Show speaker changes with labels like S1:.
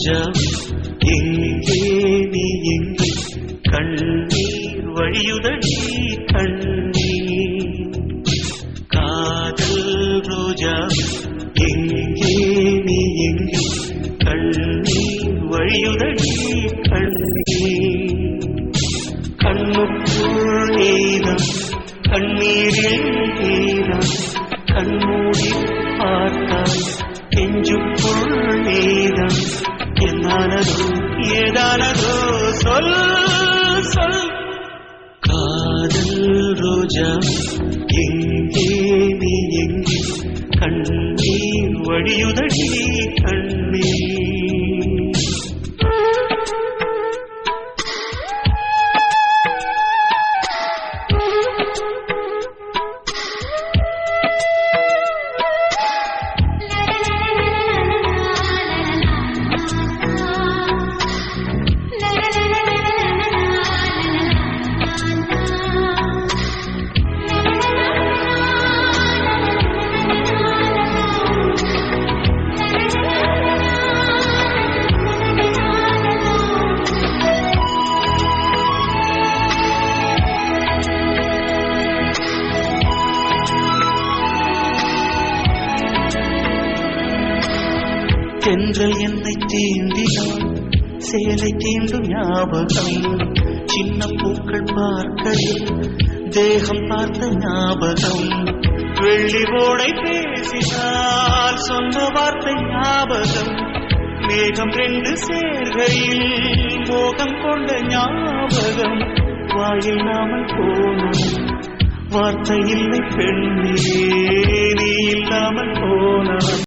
S1: ரோஜா எங்கே நீ எங்கே கண்ணீர் வழியுதடி கண்ணீர் காதல் ரோஜா எங்கே நீ எங்கே கண்ணீர் வழியுதடி கண்ணீர் கண்ணுக்குள் நீதான் கண்ணீரில் நீதான் கண்மூடி பார்த்தால் நெஞ்சுக்குள் நீதான் என்னானதோ ஏதானதோ சொல் சொல் காதல் ரோஜா எங்கே நீ எங்கே கண்ணீர் வழியுதடி கண்ணீர் தென்றல் என்னை தீண்டினான் சேலை தீண்டும் ஞாபகம் சின்ன பூக்கள் பார்க்கையில் தேகம் பார்த்த ஞாபகம் வெள்ளி ஓடை பேசினால் சொன்ன வார்த்தை ஞாபகம் மேகம் ரெண்டு சேர்கையில் மோகம் கொண்ட ஞாபகம் வாயில்லாமல் போனோம் வார்த்தை இல்லை பெண்ணே நீ இல்லாமல் போனான்